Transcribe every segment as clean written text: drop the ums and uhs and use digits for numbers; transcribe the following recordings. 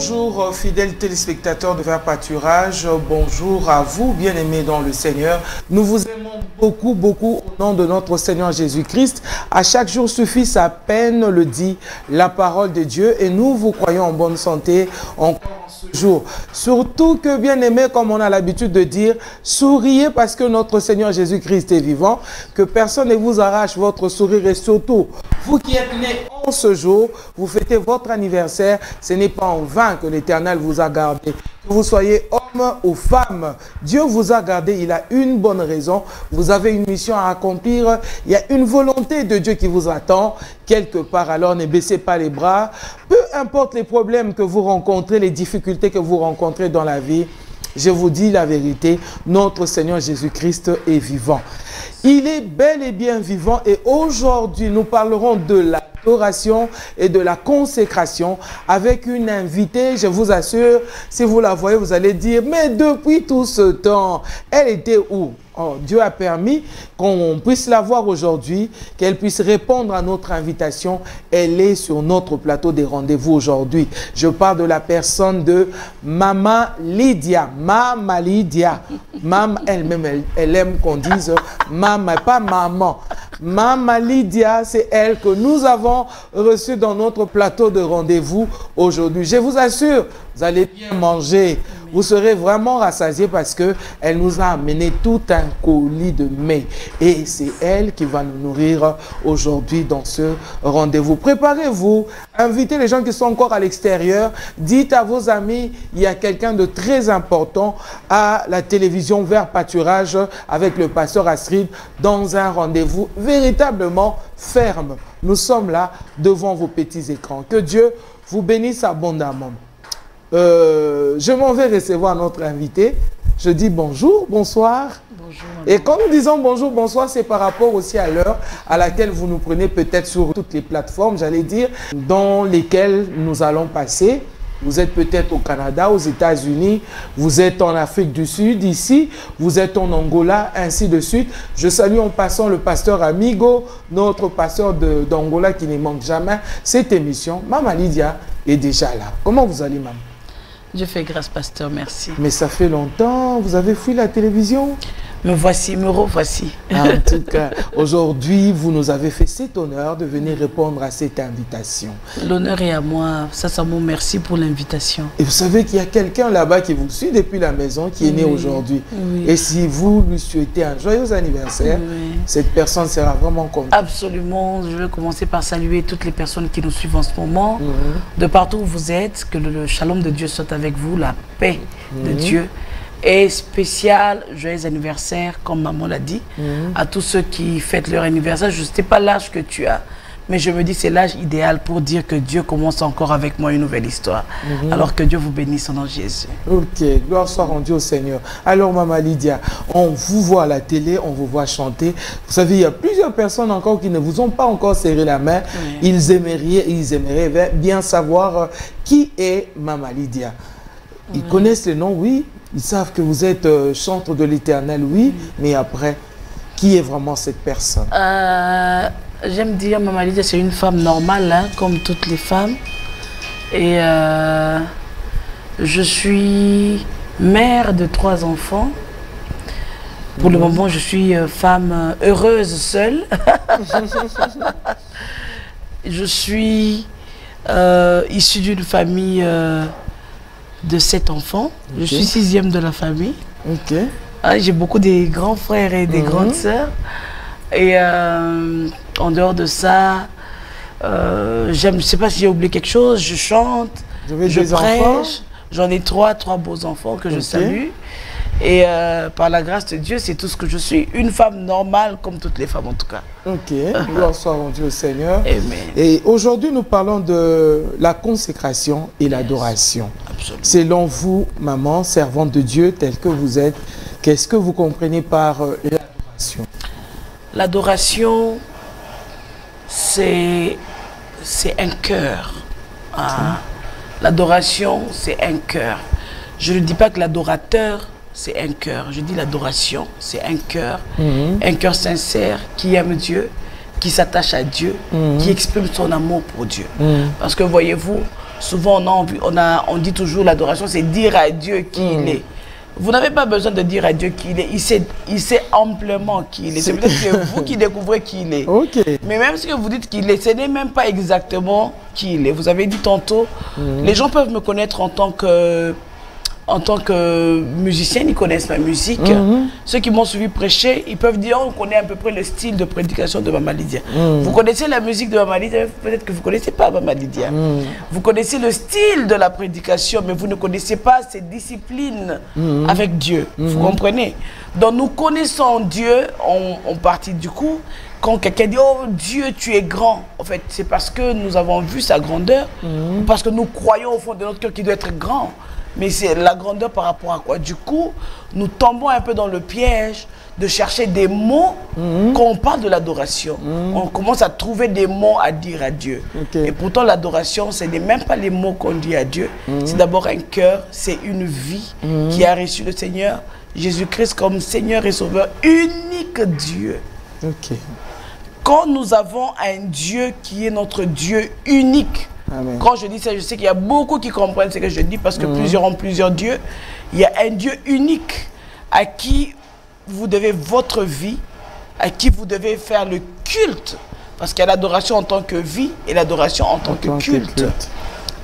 Bonjour fidèles téléspectateurs de Vert Pâturage, bonjour à vous bien-aimés dans le Seigneur. Nous vous aimons beaucoup, beaucoup au nom de notre Seigneur Jésus-Christ. À chaque jour suffit sa peine, le dit la parole de Dieu, et nous vous croyons en bonne santé encore en ce jour. Surtout que bien-aimés, comme on a l'habitude de dire, souriez parce que notre Seigneur Jésus-Christ est vivant, que personne ne vous arrache votre sourire, et surtout, vous qui êtes nés en ce jour, vous fêtez votre anniversaire, ce n'est pas en vain que l'Éternel vous a gardé. Que vous soyez homme ou femme, Dieu vous a gardé, il a une bonne raison. Vous avez une mission à accomplir, il y a une volonté de Dieu qui vous attend quelque part. Alors ne baissez pas les bras, peu importe les problèmes que vous rencontrez, les difficultés que vous rencontrez dans la vie. Je vous dis la vérité, notre Seigneur Jésus-Christ est vivant. Il est bel et bien vivant et aujourd'hui, nous parlerons de l'adoration et de la consécration avec une invitée, je vous assure, si vous la voyez, vous allez dire, mais depuis tout ce temps, elle était où? Oh, Dieu a permis qu'on puisse la voir aujourd'hui, qu'elle puisse répondre à notre invitation. Elle est sur notre plateau des rendez-vous aujourd'hui. Je parle de la personne de Maman Lydia. Maman Lydia. Maman elle-même, elle aime qu'on dise maman, pas maman. Maman Lydia, c'est elle que nous avons reçue dans notre plateau de rendez-vous aujourd'hui. Je vous assure, vous allez bien manger. Vous serez vraiment rassasiés parce qu'elle nous a amené tout un colis de mets. Et c'est elle qui va nous nourrir aujourd'hui dans ce rendez-vous. Préparez-vous, invitez les gens qui sont encore à l'extérieur. Dites à vos amis, il y a quelqu'un de très important à la télévision Vert Pâturage avec le pasteur Astrid dans un rendez-vous véritablement ferme. Nous sommes là devant vos petits écrans. Que Dieu vous bénisse abondamment. Je m'en vais recevoir notre invité. Je dis bonjour, bonsoir. Bonjour. Et quand nous disons bonjour, bonsoir, c'est par rapport aussi à l'heure à laquelle vous nous prenez peut-être sur toutes les plateformes, j'allais dire, dans lesquelles nous allons passer. Vous êtes peut-être au Canada, aux États-Unis, vous êtes en Afrique du Sud, ici, vous êtes en Angola, ainsi de suite. Je salue en passant le pasteur Amigo, notre pasteur d'Angola qui ne manque jamais cette émission. Maman Lydia est déjà là. Comment vous allez, maman? Dieu fait grâce, pasteur, merci. Mais ça fait longtemps, vous avez fui la télévision? Me voici, me revoici. En tout cas, aujourd'hui, vous nous avez fait cet honneur de venir répondre à cette invitation. L'honneur est à moi. Sincèrement, merci pour l'invitation. Et vous savez qu'il y a quelqu'un là-bas qui vous suit depuis la maison, qui est né aujourd'hui. Oui. Et si vous lui souhaitez un joyeux anniversaire, cette personne sera vraiment contente. Absolument. Je vais commencer par saluer toutes les personnes qui nous suivent en ce moment. De partout où vous êtes, que le shalom de Dieu soit avec vous, la paix de Dieu. Et spécial, joyeux anniversaire, comme maman l'a dit, à tous ceux qui fêtent leur anniversaire. Je ne sais pas l'âge que tu as, mais je me dis c'est l'âge idéal pour dire que Dieu commence encore avec moi une nouvelle histoire. Alors que Dieu vous bénisse au nom de Jésus. Ok, gloire soit rendue au Seigneur. Alors Maman Lydia, on vous voit à la télé, on vous voit chanter. Vous savez, il y a plusieurs personnes encore qui ne vous ont pas encore serré la main. Ils aimeraient bien savoir qui est Maman Lydia. Ils connaissent le nom, oui. Ils savent que vous êtes chantre de l'Éternel, oui. Mais après, qui est vraiment cette personne? J'aime dire, Maman Lydia, c'est une femme normale, hein, comme toutes les femmes. Et je suis mère de 3 enfants. Pour le moment, je suis femme heureuse seule. Je suis issue d'une famille de 7 enfants. Je suis 6e de la famille. J'ai beaucoup de grands frères et des grandes sœurs. Et en dehors de ça, je ne sais pas si j'ai oublié quelque chose. Je chante, je prêche. J'en ai 3 beaux enfants que je salue. Et par la grâce de Dieu, c'est tout ce que je suis. Une femme normale, comme toutes les femmes en tout cas. Ok, gloire soit rendue au Seigneur. Amen. Et aujourd'hui, nous parlons de la consécration et l'adoration. Selon vous, maman, servante de Dieu, telle que vous êtes, qu'est-ce que vous comprenez par l'adoration? L'adoration, c'est un cœur. L'adoration, c'est un cœur. Je ne dis pas que l'adorateur, c'est un cœur. Je dis l'adoration, c'est un cœur sincère qui aime Dieu, qui s'attache à Dieu, qui exprime son amour pour Dieu. Parce que voyez-vous, souvent on dit toujours l'adoration, c'est dire à Dieu qui il est. Vous n'avez pas besoin de dire à Dieu qui il est. Il sait amplement qui il est. C'est peut-être que vous qui découvrez qui il est. Mais même si vous dites qu'il est, ce n'est même pas exactement qui il est. Vous avez dit tantôt, les gens peuvent me connaître en tant que musicienne, ils connaissent ma musique. Ceux qui m'ont suivi prêcher, ils peuvent dire on connaît à peu près le style de prédication de Mama Lydia. Vous connaissez la musique de Mama Lydia, peut-être que vous ne connaissez pas Mama Lydia. Vous connaissez le style de la prédication, mais vous ne connaissez pas ses disciplines avec Dieu. Vous comprenez? Donc nous connaissons Dieu, on partit du coup. Quand quelqu'un dit « Oh Dieu, tu es grand », en fait, c'est parce que nous avons vu sa grandeur, parce que nous croyons au fond de notre cœur qu'il doit être grand. Mais c'est la grandeur par rapport à quoi? Du coup, nous tombons un peu dans le piège de chercher des mots quand on parle de l'adoration. On commence à trouver des mots à dire à Dieu. Et pourtant, l'adoration, ce n'est même pas les mots qu'on dit à Dieu. C'est d'abord un cœur, c'est une vie qui a reçu le Seigneur Jésus-Christ comme Seigneur et Sauveur, unique Dieu. Quand nous avons un Dieu qui est notre Dieu unique, Amen. Quand je dis ça, je sais qu'il y a beaucoup qui comprennent ce que je dis parce que plusieurs ont plusieurs dieux. Il y a un Dieu unique à qui vous devez votre vie, à qui vous devez faire le culte. Parce qu'il y a l'adoration en tant que vie et l'adoration en tant que culte.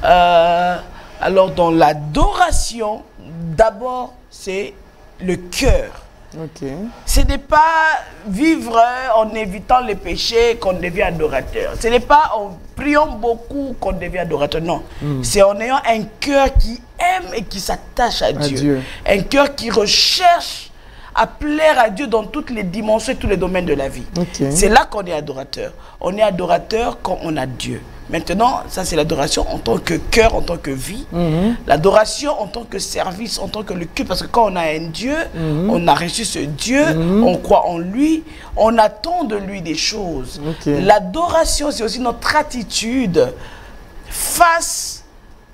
Alors dans l'adoration, d'abord c'est le cœur. Ce n'est pas vivre en évitant les péchés qu'on devient adorateur. Ce n'est pas en priant beaucoup qu'on devient adorateur. Non. C'est en ayant un cœur qui aime et qui s'attache à Dieu. Un cœur qui recherche à plaire à Dieu dans toutes les dimensions et tous les domaines de la vie. C'est là qu'on est adorateur. On est adorateur quand on a Dieu. Maintenant, ça c'est l'adoration en tant que cœur, en tant que vie. L'adoration en tant que service, en tant que le culte. Parce que quand on a un Dieu, on a reçu ce Dieu, on croit en lui, on attend de lui des choses. L'adoration, c'est aussi notre attitude face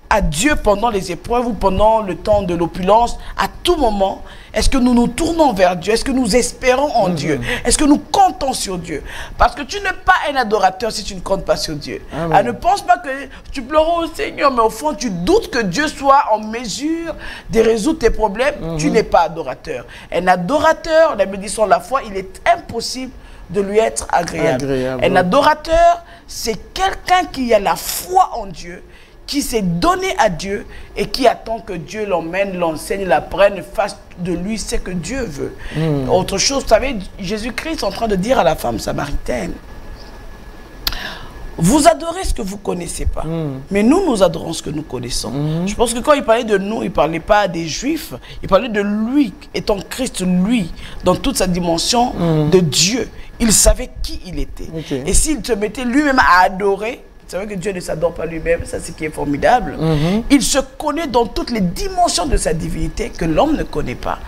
à Dieu pendant les épreuves ou pendant le temps de l'opulence. À tout moment, est-ce que nous nous tournons vers Dieu? Est-ce que nous espérons en Dieu? Est-ce que nous comptons sur Dieu? Parce que tu n'es pas un adorateur si tu ne comptes pas sur Dieu. Ne pense pas que tu pleures au Seigneur, mais au fond tu doutes que Dieu soit en mesure de résoudre tes problèmes. Tu n'es pas adorateur. Un adorateur, la bénédiction de la foi, il est impossible de lui être agréable. Un adorateur, c'est quelqu'un qui a la foi en Dieu, qui s'est donné à Dieu et qui attend que Dieu l'emmène, l'enseigne, l'apprenne, fasse de lui ce que Dieu veut. Autre chose, vous savez, Jésus-Christ est en train de dire à la femme samaritaine, vous adorez ce que vous ne connaissez pas, mais nous adorons ce que nous connaissons. Je pense que quand il parlait de nous, il ne parlait pas des Juifs, il parlait de lui, étant Christ, lui, dans toute sa dimension de Dieu. Il savait qui il était. Et s'il se mettait lui-même à adorer, c'est vrai que Dieu ne s'adore pas lui-même, ça c'est ce qui est formidable. Il se connaît dans toutes les dimensions de sa divinité que l'homme ne connaît pas.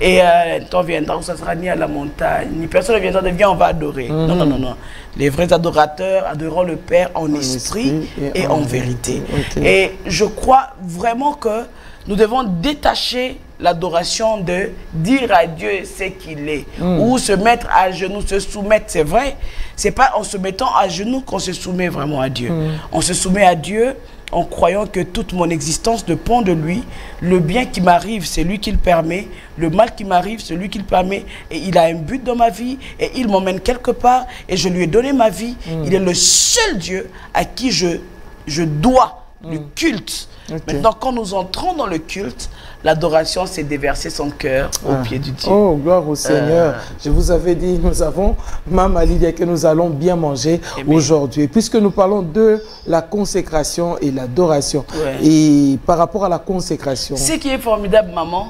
Et un temps viendra où ça sera ni à la montagne, ni personne ne viendra de viens, on va adorer. Non, non, non, non. Les vrais adorateurs adoreront le Père en esprit et en vérité. Et je crois vraiment que nous devons détacher l'adoration de dire à Dieu ce qu'il est. Ou se mettre à genoux, se soumettre, c'est vrai. C'est pas en se mettant à genoux qu'on se soumet vraiment à Dieu. On se soumet à Dieu en croyant que toute mon existence dépend de lui. Le bien qui m'arrive, c'est lui qui le permet. Le mal qui m'arrive, c'est lui qui le permet. Et il a un but dans ma vie et il m'emmène quelque part et je lui ai donné ma vie. Il est le seul Dieu à qui je dois le culte. Maintenant, quand nous entrons dans le culte, l'adoration, c'est déverser son cœur au pied du Dieu. Oh, gloire au Seigneur. Je vous avais dit, nous avons Mama Lydia que nous allons bien manger aujourd'hui. Puisque nous parlons de la consécration et l'adoration. Et par rapport à la consécration. Ce qui est formidable, maman,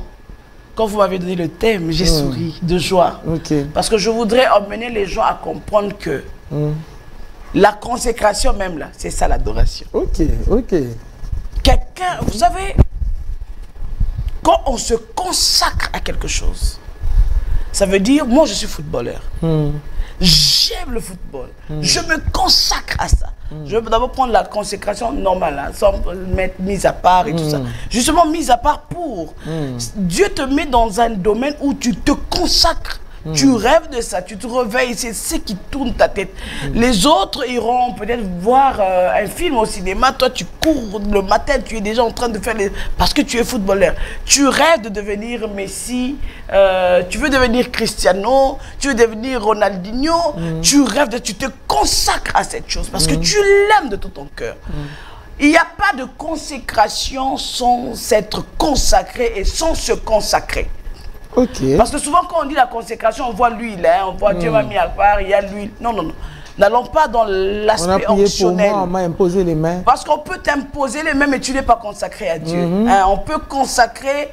quand vous m'avez donné le thème, j'ai souri de joie. Parce que je voudrais emmener les gens à comprendre que la consécration même là, c'est ça l'adoration. Quelqu'un, vous savez, quand on se consacre à quelque chose, ça veut dire, moi je suis footballeur, j'aime le football, je me consacre à ça. Je veux d'abord prendre la consécration normale, hein, sans mettre mise à part et tout ça. Justement, mise à part pour. Dieu te met dans un domaine où tu te consacres Tu rêves de ça, tu te réveilles, c'est ce qui tourne ta tête. Les autres iront peut-être voir un film au cinéma. Toi, tu cours le matin, tu es déjà en train de faire les... Parce que tu es footballeur. Tu rêves de devenir Messi, tu veux devenir Cristiano, tu veux devenir Ronaldinho. Tu rêves, tu te consacres à cette chose parce que tu l'aimes de tout ton cœur. Il n'y a pas de consécration sans s'être consacré et sans se consacrer. Okay. Parce que souvent quand on dit la consécration, on voit l'huile, hein, on voit Dieu m'a mis à part, il y a l'huile. Non, non, non. N'allons pas dans l'aspect optionnel. Pour moi, on m'a imposé les mains. Parce qu'on peut t'imposer les mains, mais tu n'es pas consacré à Dieu. Hein, on peut consacrer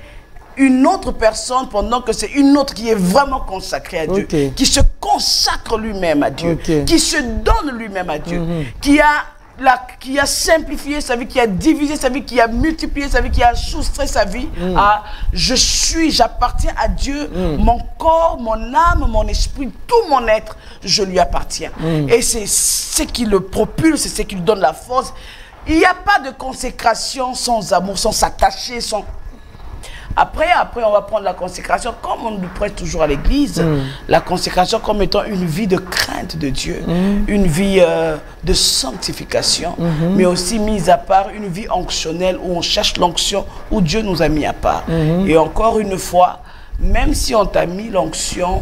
une autre personne pendant que c'est une autre qui est vraiment consacrée à Dieu, qui se consacre lui-même à Dieu, qui se donne lui-même à Dieu, qui a simplifié sa vie, qui a divisé sa vie, qui a multiplié sa vie, qui a soustrait sa vie à j'appartiens à Dieu, mon corps, mon âme, mon esprit, tout mon être, je lui appartiens. Et c'est ce qui le propulse, c'est ce qui lui donne la force. Il n'y a pas de consécration sans amour, sans s'attacher, sans... Après, on va prendre la consécration, comme on nous prête toujours à l'église, la consécration comme étant une vie de crainte de Dieu, une vie de sanctification, mais aussi mise à part une vie onctionnelle où on cherche l'onction, où Dieu nous a mis à part. Et encore une fois, même si on t'a mis l'onction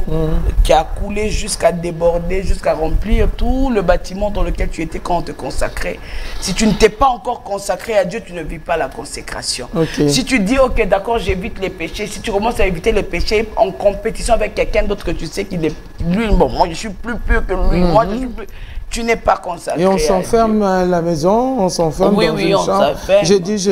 qui a coulé jusqu'à déborder, jusqu'à remplir tout le bâtiment dans lequel tu étais quand on te consacrait, si tu ne t'es pas encore consacré à Dieu, tu ne vis pas la consécration. Si tu dis, ok, d'accord, j'évite les péchés, si tu commences à éviter les péchés en compétition avec quelqu'un d'autre que tu sais qu'il est... Lui, bon, moi je suis plus pur que lui, moi je suis plus... Tu n'es pas consacré. Et on s'enferme à la maison, on s'enferme dans une chambre. Je dis, je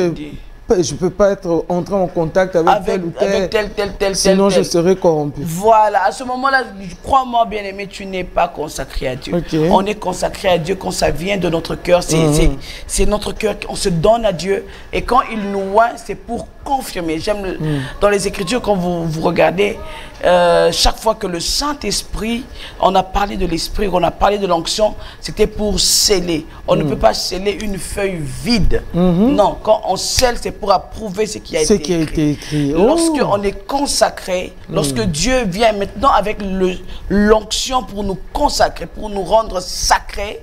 ne peux pas être entré en contact avec tel ou tel, sinon je serai corrompu. Voilà, à ce moment-là, crois-moi bien aimé, tu n'es pas consacré à Dieu. On est consacré à Dieu quand ça vient de notre cœur, c'est notre cœur, on se donne à Dieu et quand il nous voit, c'est pour confirmer. J'aime dans les Écritures, quand vous regardez, chaque fois que le Saint-Esprit, on a parlé de l'Esprit, on a parlé de l'onction, c'était pour sceller. On ne peut pas sceller une feuille vide. Non, quand on scelle, c'est pour approuver ce qui a été écrit. Lorsqu'on est consacré, lorsque Dieu vient maintenant avec l'onction pour nous consacrer, pour nous rendre sacrés,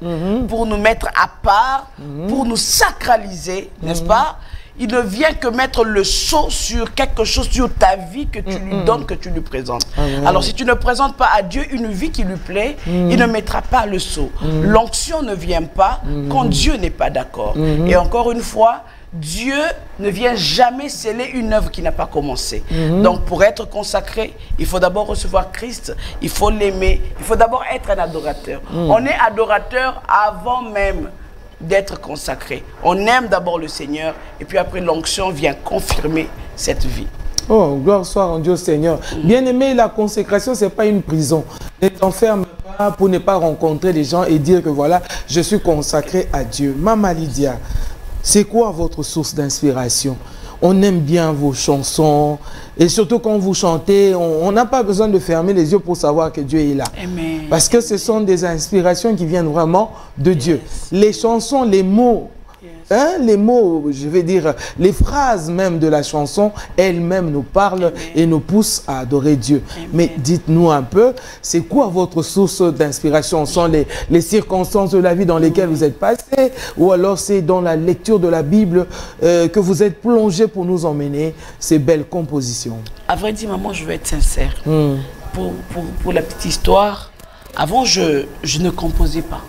pour nous mettre à part, pour nous sacraliser, n'est-ce pas? Il ne vient que mettre le sceau sur quelque chose, sur ta vie que tu lui donnes, que tu lui présentes. Alors si tu ne présentes pas à Dieu une vie qui lui plaît, il ne mettra pas le sceau. L'onction ne vient pas quand Dieu n'est pas d'accord. Et encore une fois, Dieu ne vient jamais sceller une œuvre qui n'a pas commencé. Donc pour être consacré, il faut d'abord recevoir Christ, il faut l'aimer, il faut d'abord être un adorateur. On est adorateur avant même d'être consacré. On aime d'abord le Seigneur et puis après l'onction vient confirmer cette vie. Oh, gloire soit rendue au Seigneur. Bien aimé, la consécration, ce n'est pas une prison. Ne t'enferme pas pour ne pas rencontrer les gens et dire que voilà, je suis consacré à Dieu. Maman Lydia, c'est quoi votre source d'inspiration? On aime bien vos chansons et surtout quand vous chantez, on n'a pas besoin de fermer les yeux pour savoir que Dieu est là. Amen. Parce que ce sont des inspirations qui viennent vraiment de Dieu. Les chansons, les mots, les mots, je vais dire, les phrases même de la chanson, elles-mêmes nous parlent et nous poussent à adorer Dieu. Mais dites-nous un peu, c'est quoi votre source d'inspiration? Sont les circonstances de la vie dans lesquelles vous êtes passé? Ou alors c'est dans la lecture de la Bible que vous êtes plongé pour nous emmener ces belles compositions? À vrai dire, maman, je vais être sincère. Pour la petite histoire, avant, je ne composais pas.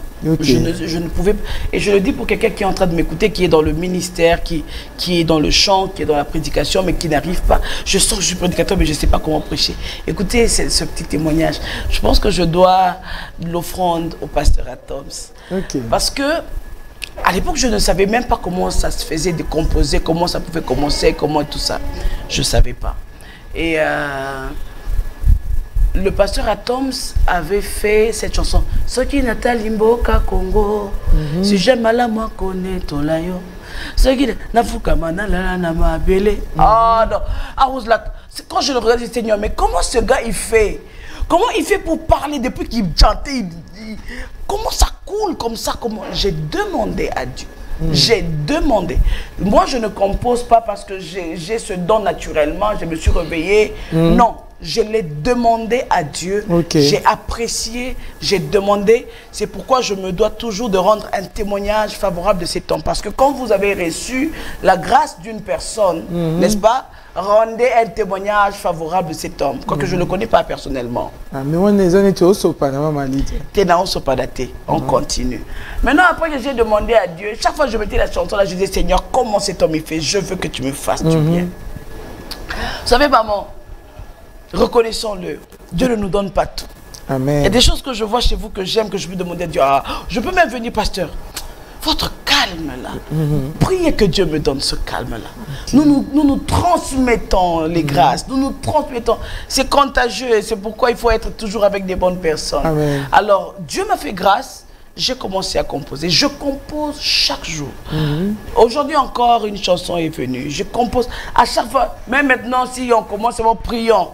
Je ne pouvais pas. Et je le dis pour quelqu'un qui est en train de m'écouter, qui est dans le ministère, qui est dans le chant, qui est dans la prédication, mais qui n'arrive pas. Je sens que je suis prédicateur, mais je ne sais pas comment prêcher. Écoutez ce petit témoignage. Je pense que je dois l'offrande au pasteur Atoms. Parce que à l'époque, je ne savais même pas comment ça se faisait de composer, comment ça pouvait commencer, comment tout ça. Je ne savais pas. Et le pasteur Atoms avait fait cette chanson. Soki Nathalie Mboka Congo, si j'aime à la moi connais ton layo. Soki Nafuka Manala Nama Bele. Ah non, I was like, quand je le regarde, je dis Seigneur, mais comment ce gars il fait? Comment il fait pour parler depuis qu'il chantait? Comment ça coule comme ça? Comment? J'ai demandé à Dieu. J'ai demandé. Moi, je ne compose pas parce que j'ai ce don naturellement. Je me suis réveillée. Non. je l'ai demandé à Dieu, j'ai apprécié, j'ai demandé. C'est pourquoi je me dois toujours de rendre un témoignage favorable de cet homme. Parce que quand vous avez reçu la grâce d'une personne, n'est-ce pas, rendez un témoignage favorable de cet homme, quoique je ne le connais pas personnellement. On continue. Maintenant, après que j'ai demandé à Dieu, chaque fois que je mettais la chanson là, je disais, Seigneur, comment cet homme il fait? Je veux que tu me fasses du bien. Vous savez, maman, reconnaissons-le, Dieu ne nous donne pas tout. Amen. Il y a des choses que je vois chez vous que j'aime, que je veux demander à Dieu. Ah, je peux même venir, pasteur. Votre calme là, priez que Dieu me donne ce calme là. Nous transmettons les grâces, nous transmettons. C'est contagieux et c'est pourquoi il faut être toujours avec des bonnes personnes. Amen. Alors, Dieu m'a fait grâce. J'ai commencé à composer. Je compose chaque jour. Aujourd'hui encore, une chanson est venue. Je compose à chaque fois. Même maintenant, si on commence, en priant,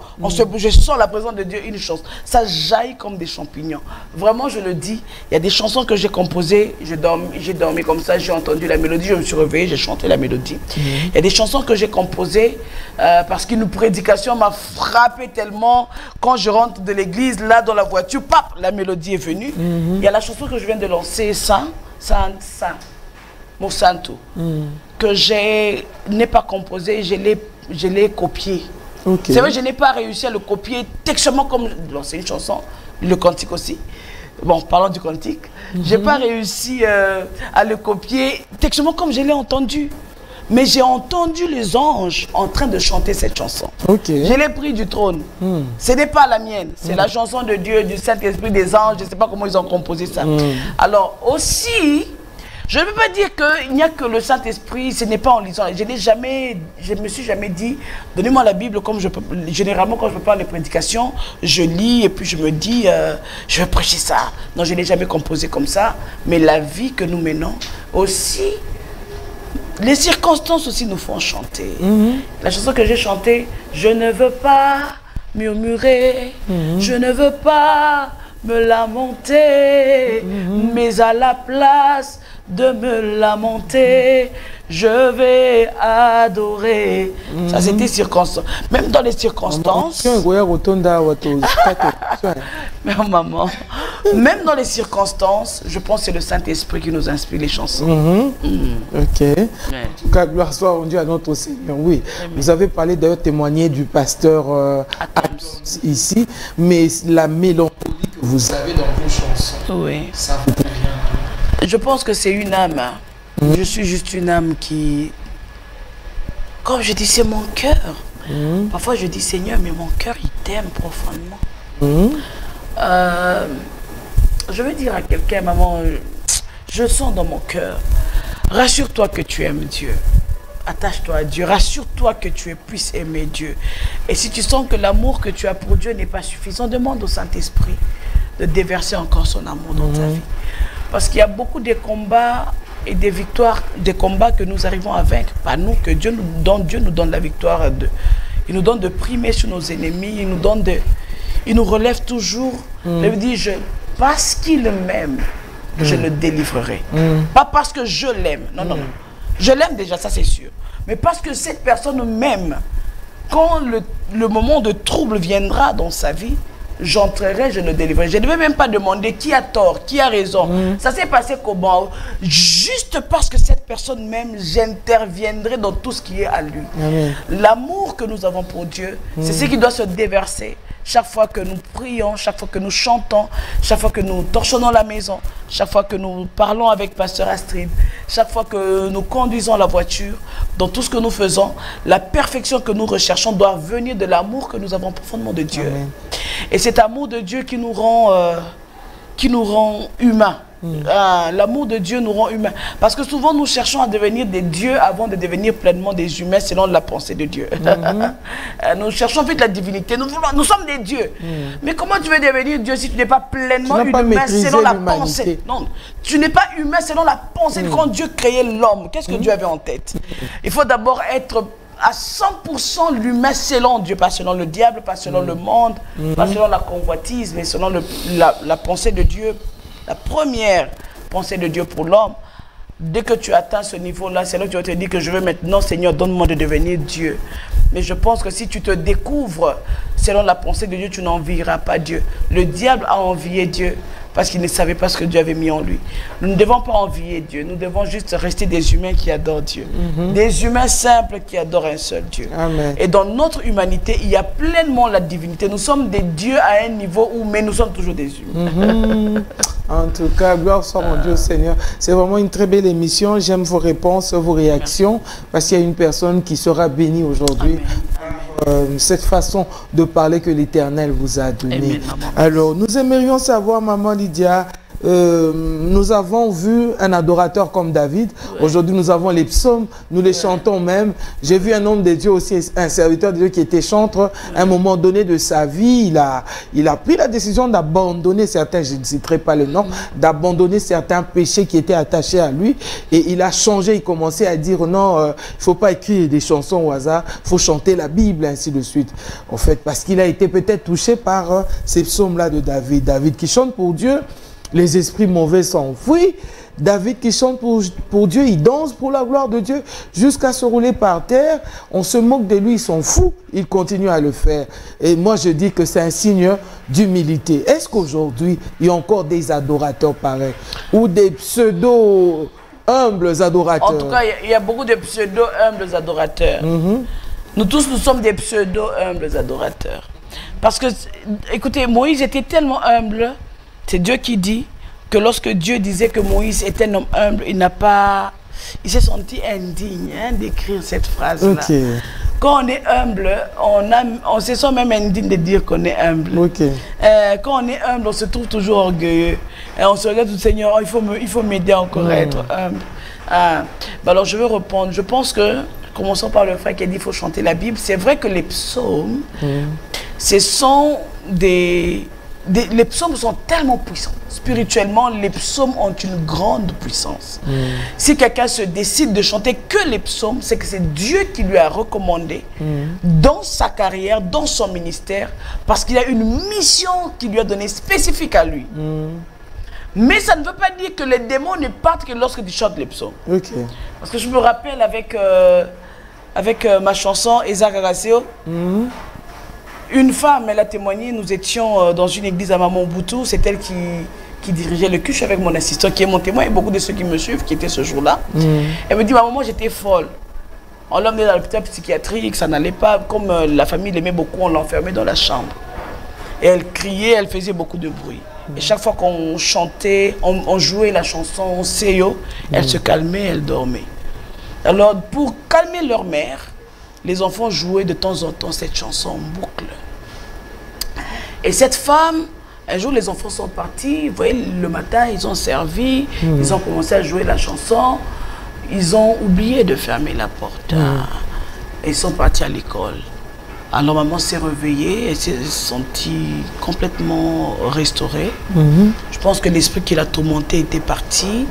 je sens la présence de Dieu, une chanson. Ça jaillit comme des champignons. Vraiment, je le dis. Il y a des chansons que j'ai composées. J'ai dormi comme ça, j'ai entendu la mélodie, je me suis réveillée, j'ai chanté la mélodie. Il y a des chansons que j'ai composées parce qu'une prédication m'a frappé tellement. Quand je rentre de l'église, là dans la voiture, pap, la mélodie est venue. Il y a la chanson que je viens de lancer, Mon Santo, que je n'ai pas composé, je l'ai copié. C'est vrai, je n'ai pas réussi à le copier textuellement comme c'est une chanson, le cantique aussi. Bon, parlons du cantique. Je n'ai pas réussi à le copier textuellement comme je l'ai entendu. Mais j'ai entendu les anges en train de chanter cette chanson. Je l'ai pris du trône. Ce n'est pas la mienne. C'est la chanson de Dieu, du Saint-Esprit, des anges. Je ne sais pas comment ils ont composé ça. Alors aussi, je ne peux pas dire qu'il n'y a que le Saint-Esprit. Ce n'est pas en lisant. Je ne me suis jamais dit, donnez-moi la Bible comme je peux. Généralement, quand je peux parler de prédication, je lis et puis je me dis, je vais prêcher ça. Non, je n'ai jamais composé comme ça. Mais la vie que nous menons aussi... Les circonstances aussi nous font chanter. La chanson que j'ai chantée, je ne veux pas murmurer, je ne veux pas me lamenter, mais à la place de me lamenter, je vais adorer. Ça, c'était circonstance. Même dans les circonstances... Mais maman, même dans les circonstances, je pense que c'est le Saint-Esprit qui nous inspire les chansons. Ok. En tout cas, gloire soit rendue à notre Seigneur. Oui. Vous avez parlé d'ailleurs, témoigné du pasteur Adams ici, mais la mélancolie que vous avez dans vos chansons, ça vous convient? Je pense que c'est une âme. Je suis juste une âme qui... Comme je dis, c'est mon cœur. Parfois, je dis, Seigneur, mais mon cœur, il t'aime profondément. Je veux dire à quelqu'un, maman, je sens dans mon cœur. Rassure-toi que tu aimes Dieu. Attache-toi à Dieu. Rassure-toi que tu puisses aimer Dieu. Et si tu sens que l'amour que tu as pour Dieu n'est pas suffisant, demande au Saint-Esprit de déverser encore son amour dans ta vie. Parce qu'il y a beaucoup de combats et des victoires, des combats que nous arrivons à vaincre. Pas nous, que Dieu nous donne la victoire. Il nous donne de primer sur nos ennemis. Il nous relève toujours. Il me dit, parce qu'il m'aime, je le délivrerai. Pas parce que je l'aime. Non, non, non. Je l'aime déjà, ça c'est sûr. Mais parce que cette personne m'aime, quand le moment de trouble viendra dans sa vie, j'entrerai, je le délivrerai. Je ne vais même pas demander qui a tort, qui a raison. Ça s'est passé comment? Juste parce que cette personne m'aime, j'interviendrai dans tout ce qui est à lui. L'amour que nous avons pour Dieu, c'est ce qui doit se déverser. Chaque fois que nous prions, chaque fois que nous chantons, chaque fois que nous torchonnons la maison, chaque fois que nous parlons avec Pasteur Astrid, chaque fois que nous conduisons la voiture, dans tout ce que nous faisons, la perfection que nous recherchons doit venir de l'amour que nous avons profondément de Dieu. Amen. Et cet amour de Dieu qui nous rend humains. L'amour de Dieu nous rend humains. Parce que souvent nous cherchons à devenir des dieux avant de devenir pleinement des humains selon la pensée de Dieu. Nous cherchons vite la divinité. Nous sommes des dieux. Mais comment tu veux devenir Dieu si tu n'es pas pleinement humain selon la pensée? Non, tu n'es pas humain selon la pensée. Quand Dieu créait l'homme, qu'est-ce que Dieu avait en tête? Il faut d'abord être à 100% l'humain selon Dieu, pas selon le diable, pas selon le monde, pas selon la convoitise, mais selon la pensée de Dieu. La première pensée de Dieu pour l'homme. Dès que tu atteins ce niveau-là, c'est là que tu vas te dire que je veux maintenant, Seigneur, donne-moi de devenir Dieu. Mais je pense que si tu te découvres selon la pensée de Dieu, tu n'envieras pas Dieu. Le diable a envié Dieu parce qu'il ne savait pas ce que Dieu avait mis en lui. Nous ne devons pas envier Dieu. Nous devons juste rester des humains qui adorent Dieu. Des humains simples qui adorent un seul Dieu. Amen. Et dans notre humanité, il y a pleinement la divinité. Nous sommes des dieux à un niveau où, mais nous sommes toujours des humains. En tout cas, gloire soit mon Dieu Seigneur. C'est vraiment une très belle émission. J'aime vos réponses, vos réactions, parce qu'il y a une personne qui sera bénie aujourd'hui. Cette façon de parler que l'Éternel vous a donnée. Alors, nous aimerions savoir, Maman Lydia, nous avons vu un adorateur comme David. Aujourd'hui, nous avons les psaumes, nous les chantons même. J'ai vu un homme de Dieu aussi, un serviteur de Dieu qui était chanteur. À un moment donné de sa vie, il a pris la décision d'abandonner certains, je ne citerai pas le nom, d'abandonner certains péchés qui étaient attachés à lui. Et il a changé, il commençait à dire non, il ne faut pas écrire des chansons au hasard, il faut chanter la Bible, ainsi de suite. En fait, parce qu'il a été peut-être touché par ces psaumes-là de David. David qui chante pour Dieu. Les esprits mauvais s'enfuient. David qui chante pour Dieu, il danse pour la gloire de Dieu jusqu'à se rouler par terre. On se moque de lui, il s'en fout. Il continue à le faire. Et moi, je dis que c'est un signe d'humilité. Est-ce qu'aujourd'hui, il y a encore des adorateurs pareils ou des pseudo-humbles adorateurs? En tout cas, il y a beaucoup de pseudo-humbles adorateurs. Nous tous, nous sommes des pseudo-humbles adorateurs. Parce que, écoutez, Moïse était tellement humble. C'est Dieu qui dit que lorsque Dieu disait que Moïse était un homme humble, il s'est senti indigne d'écrire cette phrase-là. Quand on est humble, on se sent même indigne de dire qu'on est humble. Quand on est humble, on se trouve toujours orgueilleux. Et on se regarde tout, Seigneur, il faut m'aider encore à être humble. Alors je veux répondre. Je pense que, commençons par le frère qui a dit qu'il faut chanter la Bible. C'est vrai que les psaumes, ce sont les psaumes sont tellement puissants. Spirituellement, les psaumes ont une grande puissance. Si quelqu'un se décide de chanter que les psaumes, c'est que c'est Dieu qui lui a recommandé dans sa carrière, dans son ministère, parce qu'il a une mission qui lui a donnée spécifique à lui. Mais ça ne veut pas dire que les démons ne partent que lorsque tu chantes les psaumes. Parce que je me rappelle avec ma chanson Eza Garaseo, une femme, elle a témoigné, nous étions dans une église à Mamamboutou, c'est elle qui dirigeait le culte avec mon assistant, qui est mon témoin, et beaucoup de ceux qui me suivent, qui étaient ce jour-là. Elle me dit, maman, j'étais folle. On l'a emmenée dans l'hôpital psychiatrique, ça n'allait pas, comme la famille l'aimait beaucoup, on l'enfermait dans la chambre. Et elle criait, elle faisait beaucoup de bruit. Et chaque fois qu'on chantait, on jouait la chanson Seyo, elle se calmait, elle dormait. Alors, pour calmer leur mère, les enfants jouaient de temps en temps cette chanson en boucle. Et cette femme, un jour les enfants sont partis, vous voyez, le matin ils ont servi, ils ont commencé à jouer la chanson, ils ont oublié de fermer la porte. Et ils sont partis à l'école. Alors maman s'est réveillée, elle s'est sentie complètement restaurée. Je pense que l'esprit qui l'a tourmentée était parti.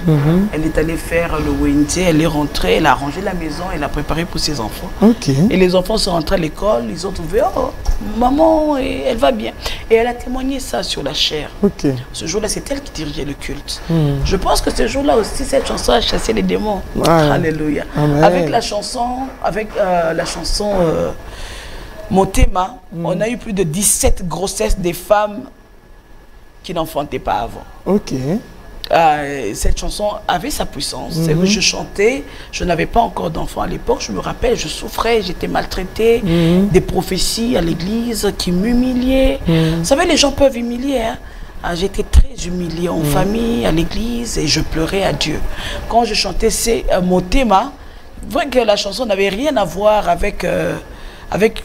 Elle est allée faire le WNT, elle est rentrée, elle a rangé la maison, elle a préparé pour ses enfants. Et les enfants sont rentrés à l'école, ils ont trouvé, oh, maman, elle va bien. Et elle a témoigné ça sur la chair. Ce jour-là, c'est elle qui dirigeait le culte. Je pense que ce jour-là aussi, cette chanson a chassé les démons. Alléluia. Avec la chanson, Motema, on a eu plus de 17 grossesses des femmes qui n'enfantaient pas avant. Cette chanson avait sa puissance. C'est vrai, je chantais, je n'avais pas encore d'enfants à l'époque, je me rappelle, je souffrais, j'étais maltraitée, des prophéties à l'église qui m'humiliaient. Vous savez, les gens peuvent humilier, j'étais très humiliée en famille, à l'église, et je pleurais à Dieu. Quand je chantais Motema, vrai que la chanson n'avait rien à voir avec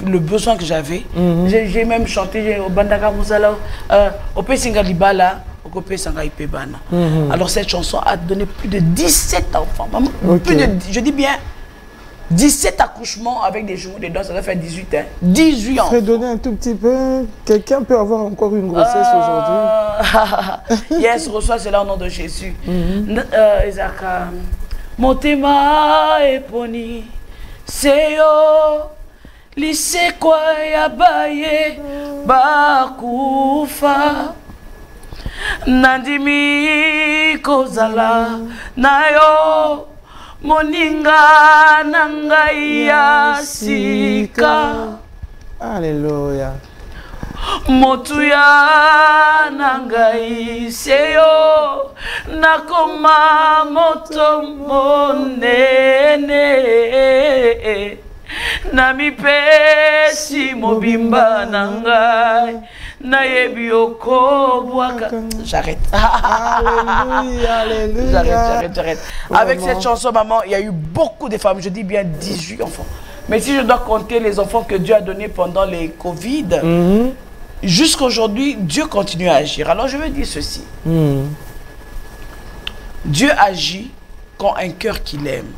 le besoin que j'avais. J'ai même chanté au Bandaka Mousala, au Pessinga Libala, au Pessinga Ipebana. Alors cette chanson a donné plus de 17 enfants. Je dis bien 17 accouchements avec des jumeaux dedans, ça doit faire 18 ans. 18 ans. Je vais donner un tout petit peu. Quelqu'un peut avoir encore une grossesse aujourd'hui? Yes, reçois cela au nom de Jésus. Isaka, Motema Eponi, Seyo. Lisekwa ya baye bakufa Nandimi kozala nayo moninga nangai ya sika. Alléluia. Motuya nangai seyo nakoma moto monene nami pesi mobimba nangai nayebi okobwaka. J'arrête. Alléluia, alléluia. J'arrête. Avec cette chanson, maman, il y a eu beaucoup de femmes, je dis bien 18 enfants. Mais si je dois compter les enfants que Dieu a donnés pendant les Covid, jusqu'à aujourd'hui, Dieu continue à agir. Alors je veux dire ceci. Dieu agit quand un cœur qu'il aime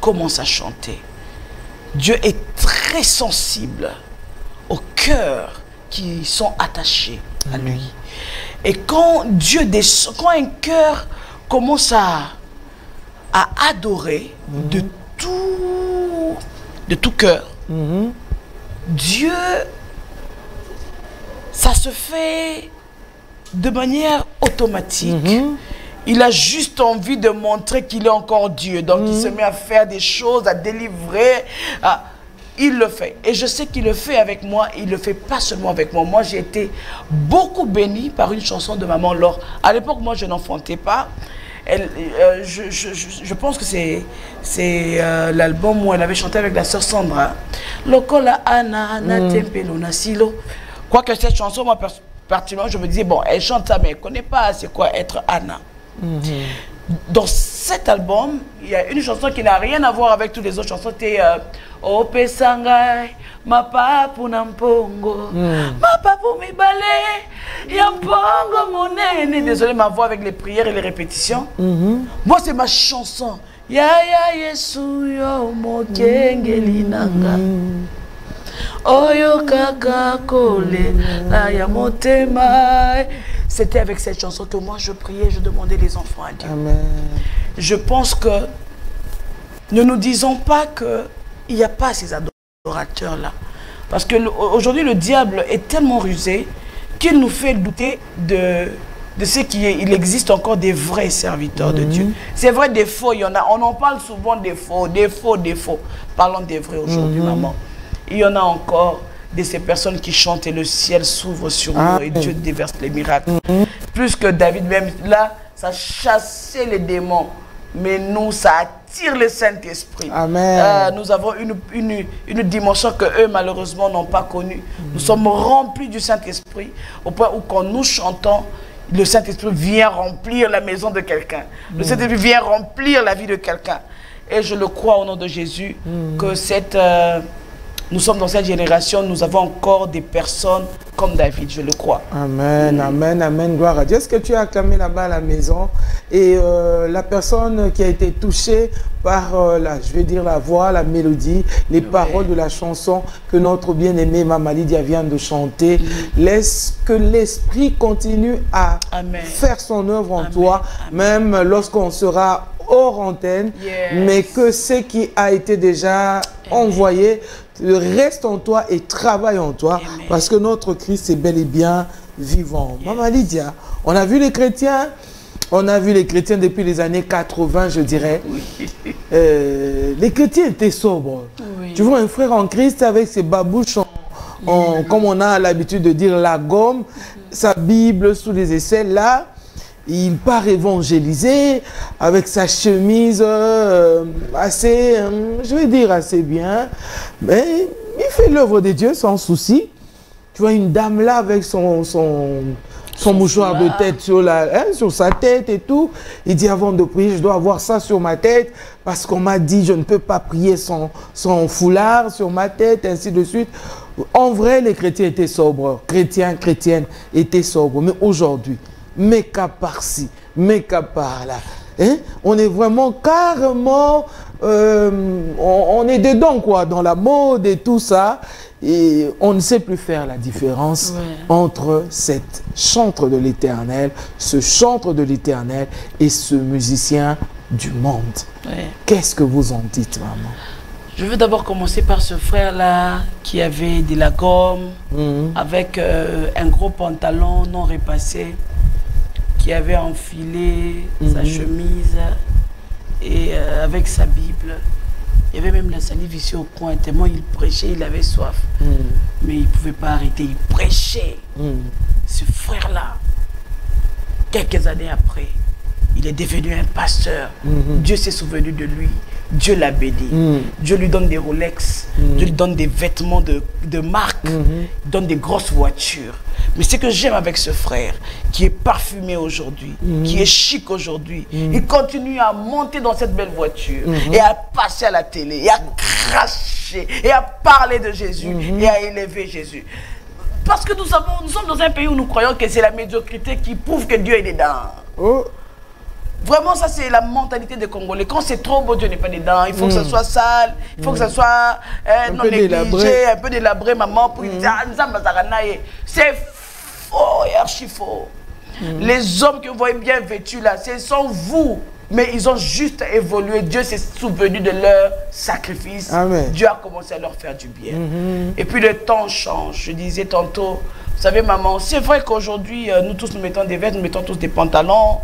commence à chanter. Dieu est très sensible aux cœurs qui sont attachés à lui. Et quand Dieu descend, quand un cœur commence à adorer de tout cœur, Dieu, ça se fait de manière automatique. Il a juste envie de montrer qu'il est encore Dieu. Donc il se met à faire des choses, à délivrer. Il le fait. Et je sais qu'il le fait avec moi. Il ne le fait pas seulement avec moi. Moi, j'ai été beaucoup bénie par une chanson de Maman Laure. À l'époque, moi, je n'enfantais pas. Je pense que c'est l'album où elle avait chanté avec la sœur Sandra. Lokola Anna, Anna Tempelo, Nasilo. Quoique cette chanson, moi, particulièrement, je me disais, bon, elle chante ça, mais elle ne connaît pas c'est quoi être Anna. Dans cet album, il y a une chanson qui n'a rien à voir avec toutes les autres chansons. C'était Ope Sangai, ma papu nampongo, ma papu mibale, yampongo monene. Désolé ma voix avec les prières et les répétitions. Moi, c'est ma chanson. Ya ya yesu yo mokengeli nanga. Oyo kaka kole la ya motema. C'était avec cette chanson que moi je priais, je demandais les enfants à Dieu. Amen. Je pense que ne nous disons pas qu'il n'y a pas ces adorateurs-là. Parce qu'aujourd'hui, le diable est tellement rusé qu'il nous fait douter de ce qu'il existe encore des vrais serviteurs de Dieu. C'est vrai, des faux, il y en a. On en parle souvent des faux, des faux, des faux. Parlons des vrais aujourd'hui, maman. Il y en a encore de ces personnes qui chantent et le ciel s'ouvre sur nous et Dieu déverse les miracles. Plus que David, même là, ça chassait les démons. Mais nous, ça attire le Saint-Esprit. Nous avons une dimension que eux, malheureusement, n'ont pas connue. Nous sommes remplis du Saint-Esprit au point où quand nous chantons, le Saint-Esprit vient remplir la maison de quelqu'un. Le Saint-Esprit vient remplir la vie de quelqu'un. Et je le crois au nom de Jésus que nous sommes dans cette génération, nous avons encore des personnes comme David, je le crois. Amen, amen, amen, gloire à Dieu. Est-ce que tu as acclamé là-bas à la maison et la personne qui a été touchée par, je vais dire la voix, la mélodie, les paroles de la chanson que notre bien-aimée Maman Lydia vient de chanter, laisse que l'Esprit continue à faire son œuvre en toi, même lorsqu'on sera hors antenne, mais que ce qui a été déjà envoyé reste en toi et travaille en toi, parce que notre Christ est bel et bien vivant. Maman Lydia, on a vu les chrétiens, depuis les années 80, je dirais. Les chrétiens étaient sobres. Tu vois un frère en Christ avec ses babouches, comme on a l'habitude de dire, la gomme, sa Bible sous les aisselles, là, il part évangéliser avec sa chemise assez, je vais dire assez bien, mais il fait l'œuvre de Dieu sans souci. Tu vois une dame là avec son mouchoir de tête sur sa tête et tout. Il dit avant de prier, je dois avoir ça sur ma tête parce qu'on m'a dit je ne peux pas prier sans foulard sur ma tête, ainsi de suite. En vrai, les chrétiens étaient sobres, chrétiennes étaient sobres, mais aujourd'hui, méca par-ci, méca par-là. Hein? On est vraiment carrément, on est dedans quoi, dans la mode et tout ça. Et on ne sait plus faire la différence entre cette chantre de l'Éternel, ce chantre de l'Éternel et ce musicien du monde. Qu'est-ce que vous en dites, maman? Je veux d'abord commencer par ce frère-là qui avait de la gomme, avec un gros pantalon non repassé. qui avait enfilé sa chemise et avec sa Bible. Il y avait même la salive ici au coin, tellement il prêchait, il avait soif. Mais il ne pouvait pas arrêter, il prêchait. Ce frère-là, quelques années après, il est devenu un pasteur. Dieu s'est souvenu de lui. Dieu l'a béni. Dieu lui donne des Rolex. Dieu lui donne des vêtements de marque. Donne des grosses voitures. Mais ce que j'aime avec ce frère, qui est parfumé aujourd'hui, qui est chic aujourd'hui, il continue à monter dans cette belle voiture et à passer à la télé, et à cracher, et à parler de Jésus, et à élever Jésus. Parce que nous sommes dans un pays où nous croyons que c'est la médiocrité qui prouve que Dieu est dedans. Vraiment, ça c'est la mentalité des Congolais. Quand c'est trop beau, Dieu n'est pas dedans. Il faut que ça soit sale, il faut que ça soit non négligé, un peu délabré, maman, pour dire c'est faux et archi faux. Les hommes que vous voyez bien vêtus là, ce sont vous. Mais ils ont juste évolué. Dieu s'est souvenu de leur sacrifice. Amen. Dieu a commencé à leur faire du bien. Et puis le temps change. Je disais tantôt, vous savez maman, c'est vrai qu'aujourd'hui, nous tous nous mettons des vestes, nous mettons tous des pantalons.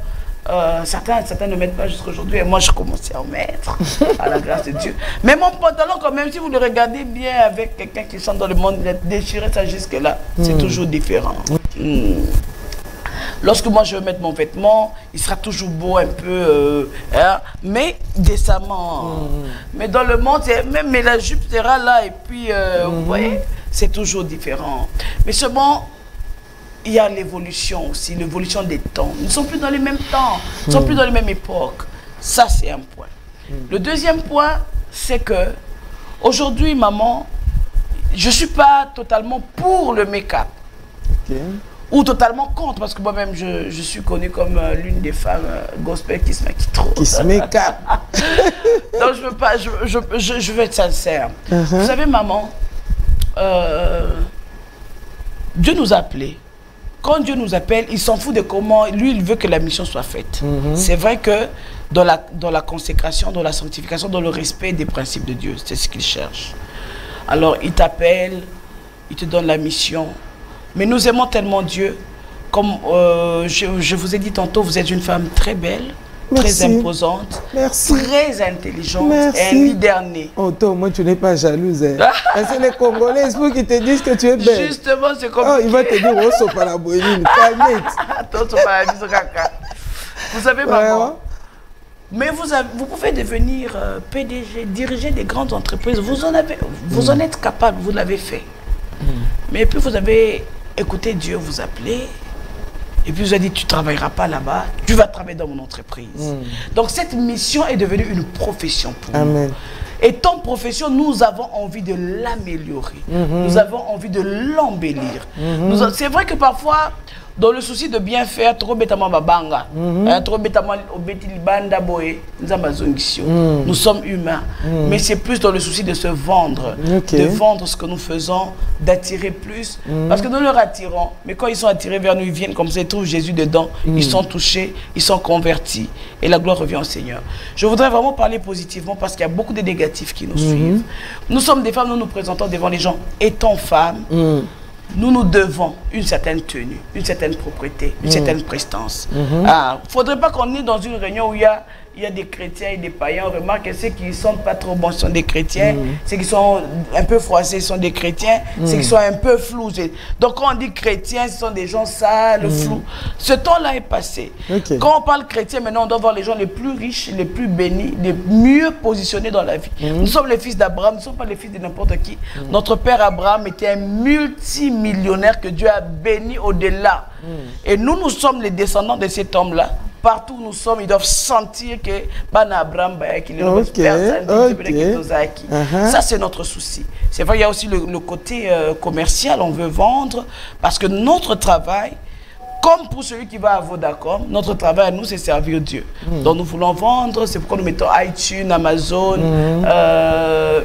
Certains ne mettent pas jusqu'à aujourd'hui et moi je commençais à en mettre à la grâce de Dieu. Mais mon pantalon quand même, si vous le regardez bien avec quelqu'un qui chante dans le monde, il a déchiré ça jusque là, c'est toujours différent. Lorsque moi je veux mettre mon vêtement, il sera toujours beau un peu, mais décemment. Mais dans le monde, même mais la jupe sera là et puis vous voyez, c'est toujours différent. Mais seulement il y a l'évolution aussi, l'évolution des temps. Nous ne sommes plus dans les mêmes temps, nous ne sommes plus dans les mêmes époques. Ça, c'est un point. Le deuxième point, c'est que aujourd'hui, maman, je ne suis pas totalement pour le make-up. Ou totalement contre, parce que moi-même, je suis connue comme l'une des femmes gospel qui se maquille trop. Qui se make-up. Donc, je veux pas, je veux être sincère. Vous savez, maman, Dieu nous a appelés. Quand Dieu nous appelle, il s'en fout de comment, lui, il veut que la mission soit faite. C'est vrai que dans la consécration, dans la sanctification, dans le respect des principes de Dieu, c'est ce qu'il cherche. Alors, il t'appelle, il te donne la mission. Mais nous aimons tellement Dieu, comme je vous ai dit tantôt, vous êtes une femme très belle, très imposante, très intelligente et un leader né. Oh, toi, moi, tu n'es pas jalouse. C'est les Congolais, il faut qu'ils te disent que tu es belle. Justement, c'est compliqué. Oh, il va te dire, oh, c'est pas la bohémine, vous savez, maman, mais vous pouvez devenir PDG, diriger des grandes entreprises. Vous en êtes capable, vous l'avez fait. Mais puis vous avez écouté Dieu vous appeler. Et puis vous avez dit, tu ne travailleras pas là-bas, tu vas travailler dans mon entreprise. Donc cette mission est devenue une profession pour nous. Et ton profession, nous avons envie de l'améliorer. Nous avons envie de l'embellir. C'est vrai que parfois, dans le souci de bien faire, trop bêtement babanga, trop bêtement banda boy, nous sommes humains. Mais c'est plus dans le souci de se vendre, de vendre ce que nous faisons, d'attirer plus. Parce que nous leur attirons, mais quand ils sont attirés vers nous, ils viennent comme ça, ils trouvent Jésus dedans, ils sont touchés, ils sont convertis. Et la gloire revient au Seigneur. Je voudrais vraiment parler positivement parce qu'il y a beaucoup de négatifs qui nous suivent. Nous sommes des femmes, nous nous présentons devant les gens. Étant femmes, nous nous devons une certaine tenue, une certaine propreté, une certaine prestance. Il ne faudrait pas qu'on est dans une réunion où il y a des chrétiens et des païens. On remarque que ceux qui ne sont pas trop bons sont des chrétiens, ceux qui sont un peu froissés sont des chrétiens, ceux qui sont un peu flous. Donc quand on dit chrétiens, ce sont des gens sales, flous. Ce temps-là est passé. Quand on parle chrétien, maintenant on doit voir les gens les plus riches, les plus bénis, les mieux positionnés dans la vie. Nous sommes les fils d'Abraham, nous ne sommes pas les fils de n'importe qui. Notre père Abraham était un multimillionnaire que Dieu a béni au-delà. Et nous sommes les descendants de cet homme-là. Partout où nous sommes, ils doivent sentir que Abraham ça c'est notre souci. C'est vrai, il y a aussi le côté commercial, on veut vendre, parce que notre travail, comme pour celui qui va à Vodacom, notre travail à nous c'est servir Dieu. Donc nous voulons vendre, c'est pourquoi nous mettons iTunes, Amazon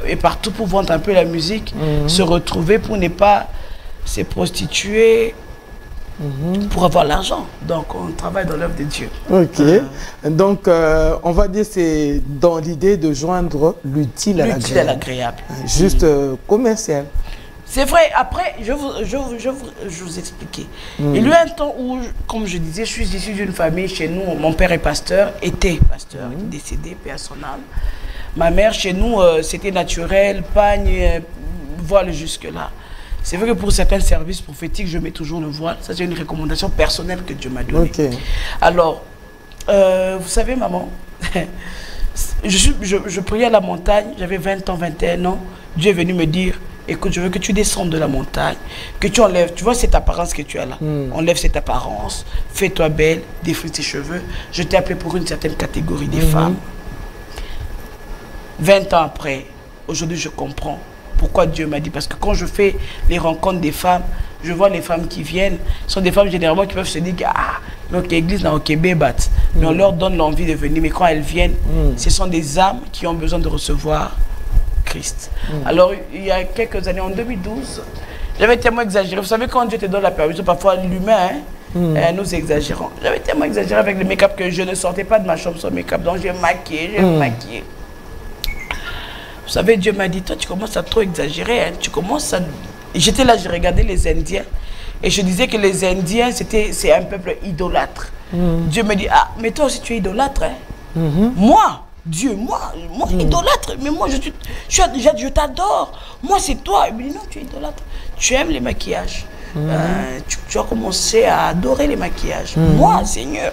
et partout pour vendre un peu la musique, se retrouver pour ne pas se prostituer, pour avoir l'argent. Donc on travaille dans l'œuvre de Dieu. Donc on va dire c'est dans l'idée de joindre l'utile à l'agréable. Juste commercial. C'est vrai, après, je vous expliquer. Il y a eu un temps où, comme je disais, je suis issu d'une famille, chez nous, mon père est pasteur, était pasteur, décédé, paix à son âme. Ma mère, chez nous, c'était naturel, pagne, voile jusque-là. C'est vrai que pour certains services prophétiques, je mets toujours le voile. Ça, c'est une recommandation personnelle que Dieu m'a donnée. Okay. Alors, vous savez, maman, je priais à la montagne, j'avais 20 ans, 21 ans. Dieu est venu me dire, écoute, je veux que tu descendes de la montagne, que tu enlèves, tu vois cette apparence que tu as là. Enlève cette apparence, fais-toi belle, défrise tes cheveux. Je t'ai appelé pour une certaine catégorie des femmes. 20 ans après, aujourd'hui, je comprends pourquoi Dieu m'a dit. Parce que quand je fais les rencontres des femmes, je vois les femmes qui viennent. Ce sont des femmes généralement qui peuvent se dire que notre église n'a aucun bébat. Mais on leur donne l'envie de venir. Mais quand elles viennent, ce sont des âmes qui ont besoin de recevoir Christ. Alors, il y a quelques années, en 2012, j'avais tellement exagéré. Vous savez, quand Dieu te donne la permission, parfois l'humain, nous exagérons. J'avais tellement exagéré avec le make-up que je ne sortais pas de ma chambre sans make-up. Donc, j'ai maquillé, Vous savez, Dieu m'a dit, toi, tu commences à trop exagérer. Hein. Tu commences à... J'étais là, je regardais les Indiens. Et je disais que les Indiens, c'est un peuple idolâtre. Dieu me dit, mais toi aussi, tu es idolâtre. Hein. Moi, Dieu, moi idolâtre. Mais moi, je t'adore. Moi, c'est toi. Il me dit, non, tu es idolâtre. Tu aimes les maquillages. Tu as commencé à adorer les maquillages. Moi, Seigneur,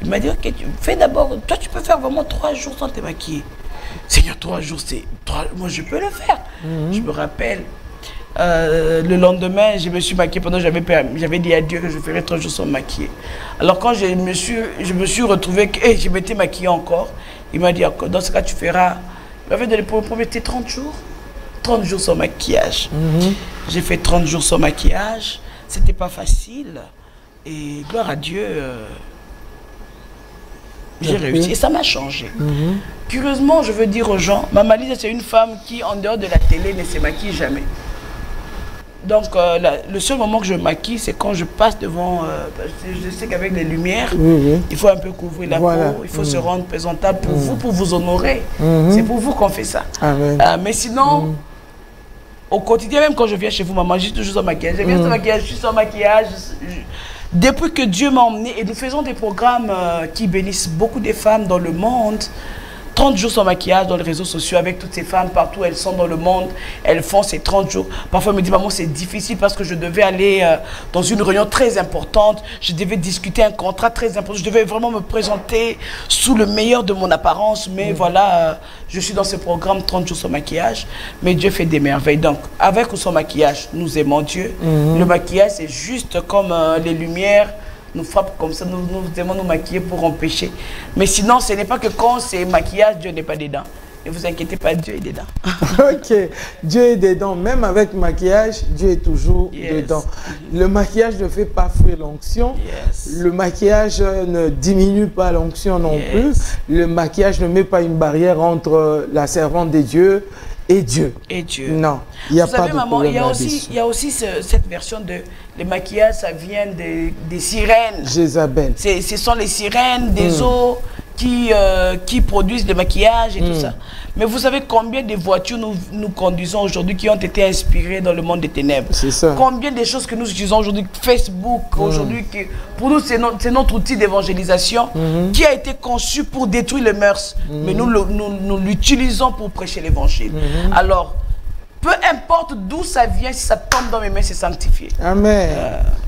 il m'a dit, ok, fais d'abord... Toi, tu peux faire vraiment 3 jours sans te maquiller. Seigneur, 3 jours, moi je peux le faire. Je me rappelle, le lendemain, je me suis maquillée pendant que j'avais dit à Dieu que je ferais 3 jours sans maquiller. Alors quand je me suis retrouvée, je m'étais maquillée encore, il m'a dit, dans ce cas, tu feras, il m'avait donné pour me promettre 30 jours. 30 jours sans maquillage. J'ai fait 30 jours sans maquillage, c'était pas facile. Et gloire à Dieu, j'ai réussi et ça m'a changé. Curieusement, je veux dire aux gens, Maman Lise, c'est une femme qui, en dehors de la télé, ne se maquille jamais. Donc, le seul moment que je maquille, c'est quand je passe devant... je sais qu'avec les lumières, il faut un peu couvrir la peau, il faut se rendre présentable pour vous, pour vous honorer. C'est pour vous qu'on fait ça. Mais sinon, au quotidien, même quand je viens chez vous, maman, je suis toujours sans maquillage. Je viens sans maquillage, je suis sans maquillage. Depuis que Dieu m'a emmené, et nous faisons des programmes qui bénissent beaucoup de femmes dans le monde, 30 jours sans maquillage dans les réseaux sociaux avec toutes ces femmes partout, elles sont dans le monde, elles font ces 30 jours. Parfois, elles me disent, maman, c'est difficile parce que je devais aller dans une réunion très importante, je devais discuter un contrat très important, je devais vraiment me présenter sous le meilleur de mon apparence, mais voilà, je suis dans ce programme 30 jours sans maquillage, mais Dieu fait des merveilles. Donc, avec ou sans maquillage, nous aimons Dieu. Le maquillage, c'est juste comme les lumières nous frappe comme ça, nous aimons nous maquiller pour empêcher. Mais sinon, ce n'est pas que quand c'est maquillage, Dieu n'est pas dedans. Ne vous inquiétez pas, Dieu est dedans. Ok, Dieu est dedans. Même avec maquillage, Dieu est toujours dedans. Le maquillage ne fait pas fuir l'onction. Le maquillage ne diminue pas l'onction non plus. Le maquillage ne met pas une barrière entre la servante de Dieu et Dieu. Non, il n'y a pas de problème. Il y a aussi cette version de... Les maquillages, ça vient des sirènes. Jézabel. Ce sont les sirènes des eaux qui produisent le maquillage et tout ça. Mais vous savez combien de voitures nous conduisons aujourd'hui qui ont été inspirées dans le monde des ténèbres? C'est ça. Combien de choses que nous utilisons aujourd'hui, Facebook, aujourd'hui, pour nous, c'est notre outil d'évangélisation qui a été conçu pour détruire les mœurs. Mais nous l'utilisons pour prêcher l'évangile. Alors, peu importe d'où ça vient, si ça tombe dans mes mains, c'est sanctifié. Amen.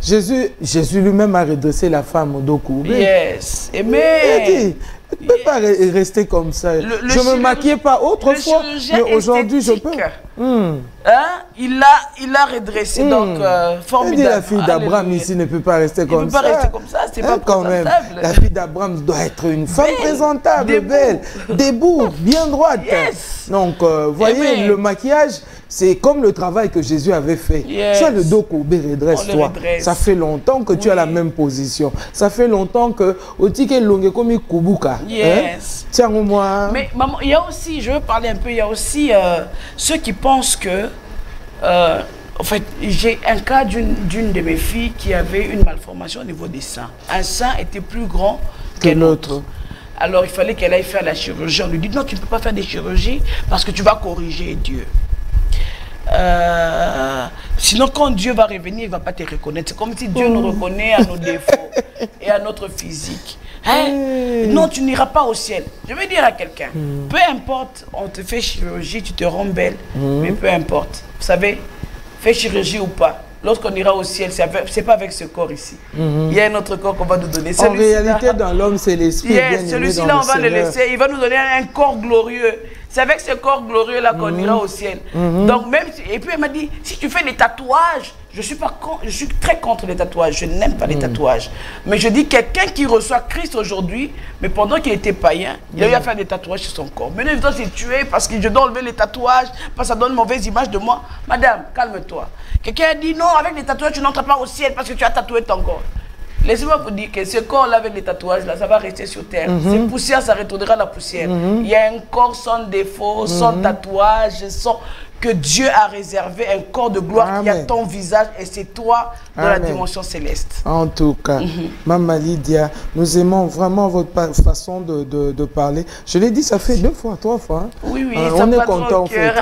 Jésus lui-même a redressé la femme au dos courbé. Yes. Amen. Je ne peux pas rester comme ça. Je ne me maquillais pas autrefois, mais aujourd'hui, je peux. Il a redressé, donc formidable. La fille d'Abraham ici ne peut pas rester comme ça. Il ne peut pas rester comme ça, c'est pas quand même. La fille d'Abraham doit être une femme présentable, belle, debout, bien droite. Donc, voyez, le maquillage, c'est comme le travail que Jésus avait fait. Tu as le dos courbé, redresse-toi. Ça fait longtemps que tu as la même position. Ça fait longtemps que tiens au moins. Mais maman, il y a aussi, je veux parler un peu, il y a aussi ceux qui pensent que en fait, j'ai un cas d'une de mes filles qui avait une malformation au niveau des seins. Un sein était plus grand que l'autre. Alors il fallait qu'elle aille faire la chirurgie. On lui dit non, tu ne peux pas faire des chirurgies parce que tu vas corriger Dieu. Sinon, quand Dieu va revenir, il ne va pas te reconnaître. C'est comme si Dieu nous reconnaît à nos défauts et à notre physique. Hein? Non, tu n'iras pas au ciel. Je veux dire à quelqu'un, peu importe, on te fait chirurgie, tu te rends belle, mais peu importe. Vous savez, fais chirurgie ou pas, lorsqu'on ira au ciel, c'est pas avec ce corps ici. Il y a un autre corps qu'on va nous donner. En réalité, dans l'homme, c'est l'esprit. Celui-ci-là, on va le laisser. Il va nous donner un corps glorieux. C'est avec ce corps glorieux-là qu'on ira au ciel. Donc même, et puis elle m'a dit, si tu fais des tatouages, je suis très contre les tatouages. Je n'aime pas les tatouages. Mais je dis, quelqu'un qui reçoit Christ aujourd'hui, mais pendant qu'il était païen, il a eu à faire des tatouages sur son corps. Maintenant, il doit se tuer parce que je dois enlever les tatouages, parce que ça donne une mauvaise image de moi. Madame, calme-toi. Quelqu'un a dit, non, avec les tatouages, tu n'entres pas au ciel parce que tu as tatoué ton corps. Laissez-moi vous dire que ce corps-là avec les tatouages, là, ça va rester sur terre. Ces poussières, ça retournera à la poussière. Il y a un corps sans défaut, sans tatouage, sans... que Dieu a réservé un corps de gloire qui a ton visage et c'est toi dans la dimension céleste. En tout cas, Maman Lydia, nous aimons vraiment votre façon de parler. Je l'ai dit, ça fait 2 fois, 3 fois. Hein? Oui, oui, on est content en fait.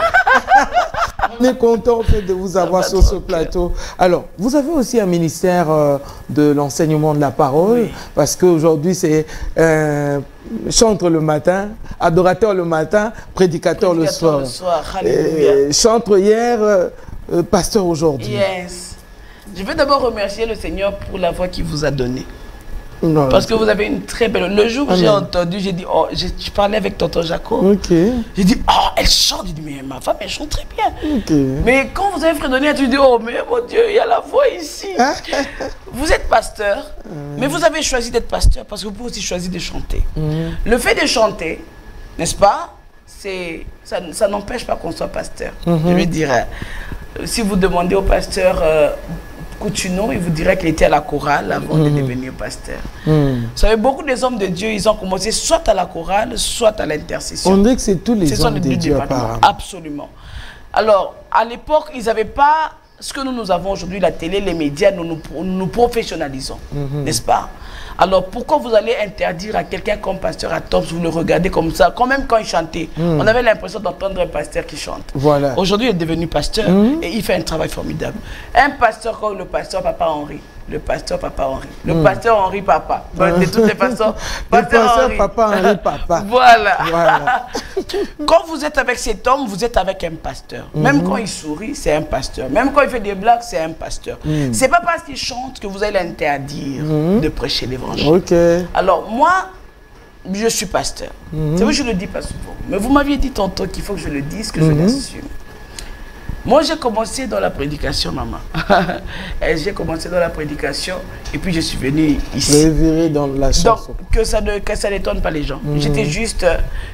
On est content en fait de vous avoir sur ce plateau. Alors, vous avez aussi un ministère de l'enseignement de la parole, parce qu'aujourd'hui c'est chantre le matin, adorateur le matin, prédicateur le soir. Chantre hier, pasteur aujourd'hui. Yes. Je veux d'abord remercier le Seigneur pour la voix qu'il vous a donnée. Non, parce que vous avez une très belle... Le jour où j'ai entendu, j'ai dit, oh, je parlais avec tonton Jaco. J'ai dit, oh, elle chante. J'ai dit, mais ma femme, elle chante très bien. Mais quand vous avez fredonné, tu dis, oh, mais mon Dieu, il y a la voix ici. Vous êtes pasteur, mais vous avez choisi d'être pasteur parce que vous pouvez aussi choisir de chanter. Le fait de chanter, n'est-ce pas, ça n'empêche pas qu'on soit pasteur. Je veux dire, si vous demandez au pasteur... Coutuneau, il vous dirait qu'il était à la chorale avant de devenir pasteur. Vous savez, beaucoup des hommes de Dieu, ils ont commencé soit à la chorale, soit à l'intercession. On dit que c'est tous les hommes de Dieu, apparemment. Absolument. Alors, à l'époque, ils n'avaient pas ce que nous avons aujourd'hui, la télé, les médias, nous professionnalisons, n'est-ce pas? Alors, pourquoi vous allez interdire à quelqu'un comme pasteur à Tops, vous le regardez comme ça, quand même quand il chantait, on avait l'impression d'entendre un pasteur qui chante. Voilà. Aujourd'hui, il est devenu pasteur et il fait un travail formidable. Un pasteur comme le pasteur Papa Henri. Le pasteur Papa Henri. Le pasteur Henri Papa. De toutes les façons, pasteur Henri. Papa Henri Papa. Voilà. Quand vous êtes avec cet homme, vous êtes avec un pasteur. Même quand il sourit, c'est un pasteur. Même quand il fait des blagues, c'est un pasteur. C'est pas parce qu'il chante que vous allez l'interdire de prêcher l'évangile. Alors moi, je suis pasteur. C'est vrai que je ne le dis pas souvent. Mais vous m'aviez dit tantôt qu'il faut que je le dise, que je l'assume. Moi, j'ai commencé dans la prédication, maman. J'ai commencé dans la prédication et puis je suis venu ici. Révéré dans la chanson. Donc, que ça n'étonne pas les gens. J'étais juste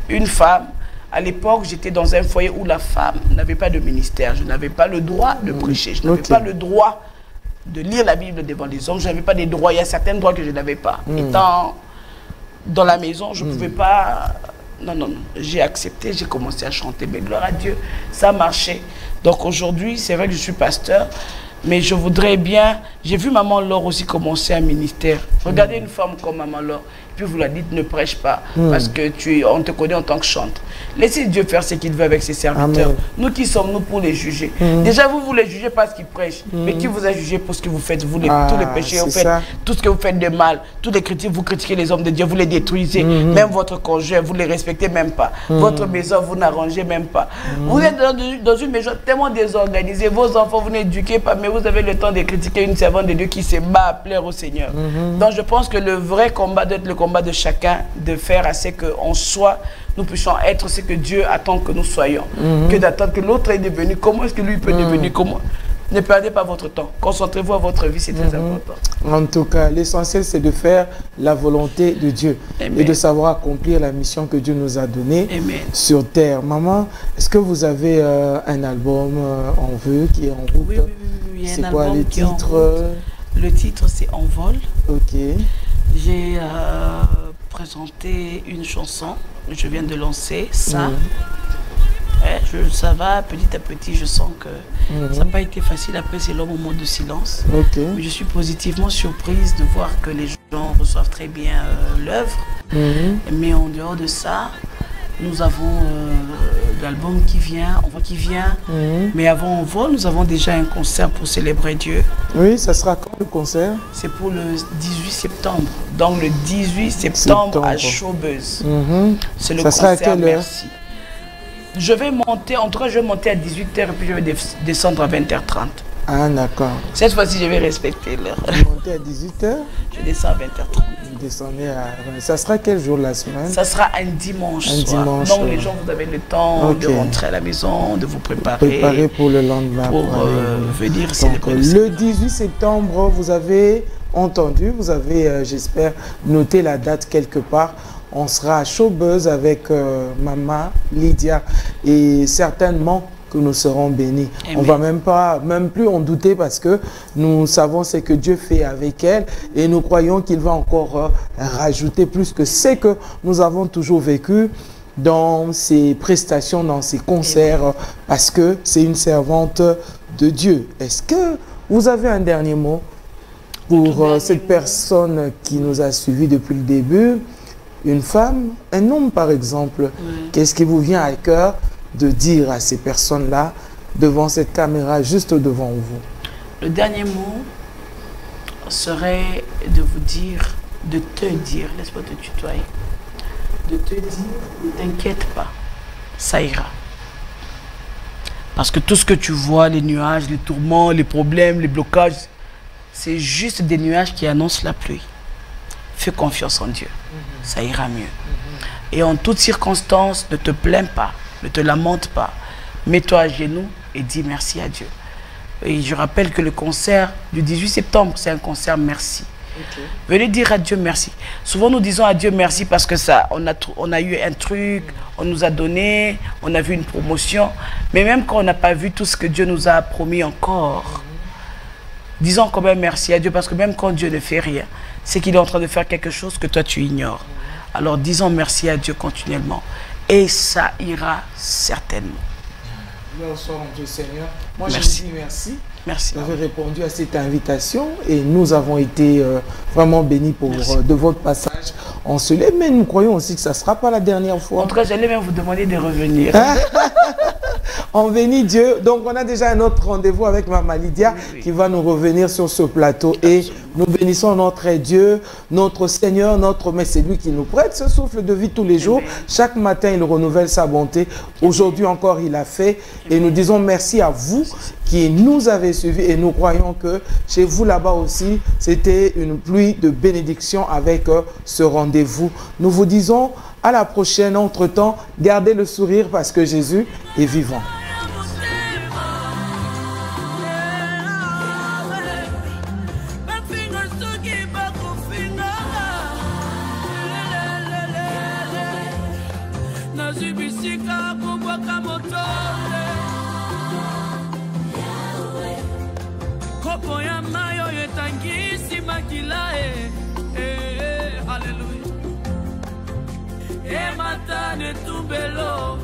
une femme. À l'époque, j'étais dans un foyer où la femme n'avait pas de ministère. Je n'avais pas le droit de prêcher. Je n'avais pas le droit de lire la Bible devant les hommes. Je n'avais pas des droits. Il y a certains droits que je n'avais pas. Étant dans la maison, je ne pouvais pas... Non, non, non. J'ai accepté, j'ai commencé à chanter. Mais gloire à Dieu, ça marchait. Donc aujourd'hui, c'est vrai que je suis pasteur, mais je voudrais bien... J'ai vu Maman Laure aussi commencer un ministère. Regardez une femme comme Maman Laure, puis vous la dites, ne prêche pas, parce que on te connaît en tant que chante. Laissez Dieu faire ce qu'il veut avec ses serviteurs. Amen. Nous, qui sommes-nous pour les juger? Déjà, vous les jugez parce qu'ils prêchent, mais qui vous a jugé pour ce que vous faites? Vous, tous les péchés, vous faites tout ce que vous faites de mal, tous les critiques, vous critiquez les hommes de Dieu, vous les détruisez. Même votre conjoint, vous ne les respectez même pas. Votre maison, vous n'arrangez même pas. Vous êtes dans une maison tellement désorganisée, vos enfants, vous n'éduquez pas, mais vous avez le temps de critiquer une servante de Dieu qui se bat à plaire au Seigneur. Donc, je pense que le vrai combat doit être le combat de chacun, de faire à ce qu'on soit, nous puissions être ce que Dieu attend que nous soyons, que d'attendre que l'autre est devenu. Comment est-ce que lui peut devenir? Comment? Ne perdez pas votre temps. Concentrez-vous à votre vie, c'est très important. En tout cas, l'essentiel, c'est de faire la volonté de Dieu. Amen. Et de savoir accomplir la mission que Dieu nous a donnée sur terre. Maman, est-ce que vous avez un album en vue qui est en route? Oui, oui. C'est quoi les titres? Le titre, c'est Envol. Ok. J'ai présenté une chanson. Je viens de lancer ça. Ça va petit à petit, je sens que ça n'a pas été facile. Après, c'est le moment de silence. Mais je suis positivement surprise de voir que les gens reçoivent très bien l'œuvre. Mais en dehors de ça, nous avons l'album qui vient, on voit qui vient. Mais avant on voit, nous avons déjà un concert pour célébrer Dieu. Oui, ça sera quand le concert? C'est pour le 18 septembre. Donc le 18 septembre à Showbuzz. C'est le concert à quelle heure? Merci. Je vais monter, en tout cas je vais monter à 18h et puis je vais descendre à 20h30. Ah d'accord. Cette fois-ci je vais respecter l'heure. Vous montez à 18h? Je descends à 20h30. Vous descendez à... Ça sera quel jour de la semaine? Ça sera un dimanche soir. Donc les gens, vous avez le temps de rentrer à la maison, de vous préparer. Pour le lendemain. Pour venir célébrer. Le 18 septembre, vous avez entendu, vous avez, j'espère, noté la date quelque part. On sera à Showbuzz avec Maman Lydia et certainement que nous serons bénis. Amen. On va même plus en douter parce que nous savons ce que Dieu fait avec elle et nous croyons qu'il va encore rajouter plus que ce que nous avons toujours vécu dans ses prestations, dans ses concerts, parce que c'est une servante de Dieu. Est-ce que vous avez un dernier mot pour cette personne qui nous a suivis depuis le début? Une femme, un homme par exemple, qu'est-ce qui vous vient à cœur de dire à ces personnes-là devant cette caméra, juste devant vous? Le dernier mot serait de vous dire, de te dire, laisse-moi te tutoyer, de te dire, ne t'inquiète pas, ça ira. Parce que tout ce que tu vois, les nuages, les tourments, les problèmes, les blocages, c'est juste des nuages qui annoncent la pluie. Fais confiance en Dieu, ça ira mieux. Et en toutes circonstances, ne te plains pas, ne te lamente pas. Mets-toi à genoux et dis merci à Dieu. Et je rappelle que le concert du 18 septembre, c'est un concert merci. Venez dire à Dieu merci. Souvent nous disons à Dieu merci parce que ça, on a eu un truc, on nous a donné, on a vu une promotion. Mais même quand on n'a pas vu tout ce que Dieu nous a promis encore, disons quand même merci à Dieu parce que même quand Dieu ne fait rien, c'est qu'il est en train de faire quelque chose que toi tu ignores. Alors disons merci à Dieu continuellement et ça ira certainement. Bonsoir Dieu Seigneur. Moi merci. Je vous dis merci. Merci. Vous avez répondu à cette invitation et nous avons été vraiment bénis de votre passage en ce lieu. Mais nous croyons aussi que ça ne sera pas la dernière fois. En tout cas, j'allais même vous demander de revenir. On bénit Dieu. Donc, on a déjà un autre rendez-vous avec Maman Lydia qui va nous revenir sur ce plateau. Et nous bénissons notre Dieu, notre Seigneur, notre Maître. C'est lui qui nous prête ce souffle de vie tous les jours. Chaque matin, il renouvelle sa bonté. Aujourd'hui encore, il a fait. Et nous disons merci à vous qui nous avez suivis. Et nous croyons que chez vous là-bas aussi, c'était une pluie de bénédiction avec ce rendez-vous. Nous vous disons à la prochaine. Entre-temps, gardez le sourire parce que Jésus est vivant. Matane tumbelo